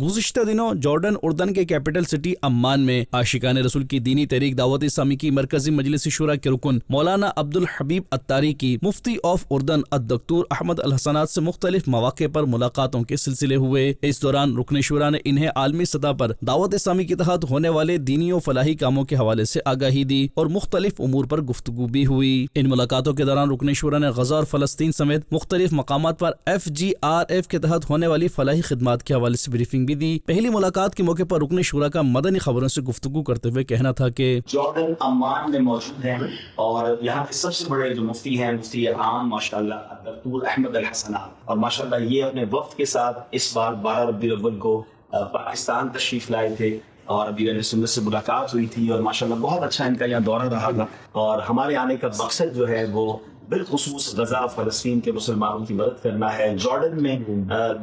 گزشتہ دنوں جارڈن اردن کے کیپٹل سٹی عمان میں عاشقان رسول کی دینی تحریک دعوت اسلامی کی مرکزی مجلس شورا کے رکن مولانا عبدالحبیب اتاری کی مفتی آف اردن الدکتور احمد الحسنات سے مختلف مواقع پر ملاقاتوں کے سلسلے ہوئے۔ اس دوران رکن شورا نے انہیں عالمی سطح پر دعوت اسلامی کے تحت ہونے والے دینی و فلاحی کاموں کے حوالے سے آگاہی دی اور مختلف امور پر گفتگو بھی ہوئی۔ ان ملاقاتوں کے دوران رکن شورا نے غزہ اور فلسطین سمیت مختلف مقامات پر FGRF کے تحت ہونے والی فلاحی خدمات کے حوالے سے بریفنگ بھی دی۔ پہلی ملاقات کے موقع پر رکن شورا کا مدنی خبروں سے گفتگو کرتے ہوئے کہنا تھا کہ جارڈن عمان میں موجود ہیں اور یہاں کے سب سے بڑے جو مفتی ہیں، مفتی عام ماشاءاللہ الدکتور احمد الحسنات، اور ماشاءاللہ یہ اپنے وفد کے ساتھ اس بار 12 ربیع الاول کو پاکستان تشریف لائے تھے اور ابھی میرے سنت سے ملاقات ہوئی تھی اور ماشاءاللہ بہت اچھا ان کا یہاں دورہ رہا تھا۔ اور ہمارے آنے کا مقصد جو ہے وہ بالخصوص غزہ فلسطین کے مسلمانوں کی مدد کرنا ہے، جارڈن میں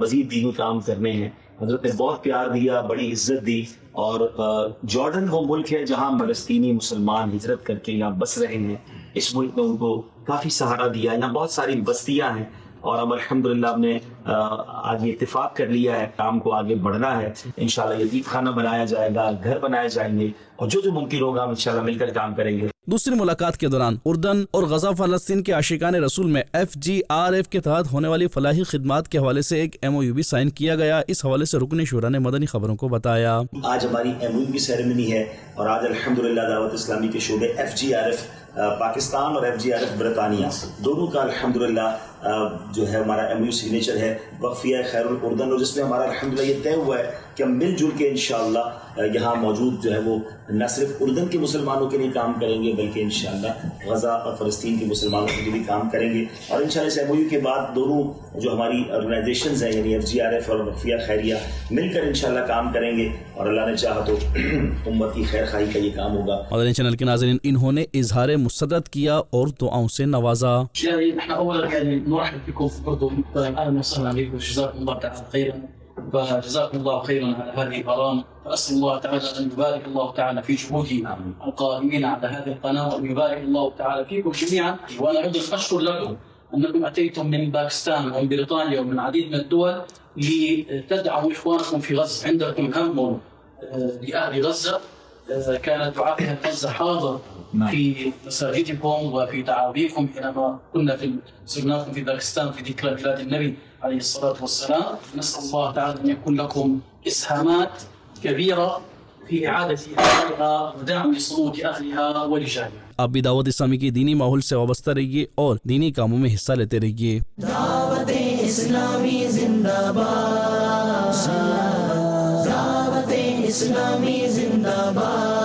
مزید دینی کام کرنے ہیں۔ حضرت نے بہت پیار دیا، بڑی عزت دی، اور جارڈن وہ ملک ہے جہاں فلسطینی مسلمان ہجرت کر کے یہاں بس رہے ہیں۔ اس ملک میں ان کو کافی سہارا دیا، یہاں بہت ساری بستیاں ہیں اور اب الحمدللہ ہم نے آج یہ اتفاق کر لیا ہے، کام کو آگے بڑھنا ہے۔ انشاءاللہ یتیم خانہ بنایا جائے گا، گھر بنائے جائیں گے اور جو ممکن ہوگا ہم انشاءاللہ مل کر کام کریں گے۔ دوسری ملاقات کے دوران اردن اور غزہ فلسطین کے عاشقان رسول میں FGRF کے تحت ہونے والی فلاحی خدمات کے حوالے سے ایک MOU بھی سائن کیا گیا۔ اس حوالے سے رکن شورا نے مدنی خبروں کو بتایا، آج ہماری MOU کی سیریمنی ہے اور آج الحمدللہ دعوت اسلامی کے شعبے FGRF پاکستان اور FGRF برطانیہ دونوں کا الحمدللہ جو ہے ہمارا MOU سگنیچر ہے وقفیہ خیر الاردن، اور جس میں ہمارا الحمدللہ یہ طے ہوا ہے کہ ہم مل جل کے انشاءاللہ یہاں موجود جو ہے وہ نہ صرف اردن کے مسلمانوں کے لیے کام کریں گے بلکہ انشاءاللہ غزہ اور فلسطین کے مسلمانوں کے لیے بھی کام کریں گے۔ اور انشاءاللہ اس MOU کے بعد دونوں جو ہماری آرگنائزیشنز ہیں یعنی FGRF اور وقفیہ خیریہ مل کر انشاءاللہ کام کریں گے اور اللہ نے چاہا تو امت کی خیر خواہی کا یہ کام ہوگا۔ مدنی چینل کے ناظرین، انہوں نے اظہار مسرت کیا اور دعاؤں سے نوازا۔ نرحب بكم في الأردن، أهلا وسهلا بكم، جزاكم الله تعالى خيرا، فجزاكم الله خيرا على هذه البرامج، فأسأل الله تعالى أن يبارك الله تعالى في جهود القائمين على هذه القناة، وأن يبارك الله تعالى فيكم جميعا. وأنا أيضا أشكر لكم أنكم أتيتم من باكستان ومن بريطانيا ومن العديد من الدول لتدعموا إخوانكم في غزة. عندكم هم لأهل غزة، كانت دعاء أهل غزة حاضر في مساجدكم وفي تعابيكم حينما كنا زرناكم في باكستان في ذكرى ميلاد النبي عليه الصلاة والسلام. نسأل الله تعالى أن يكون لكم إسهامات كبيرة في إعادة أهلها ودعم لصمود أهلها ورجالها. آپ بھی دعوت اسلامی کی دینی ماحول سے وابستہ رہیے اور دینی کاموں میں حصہ لیتے رہیے۔ دعوت اسلامی زندہ باد، دعوت اسلامی زندہ باد۔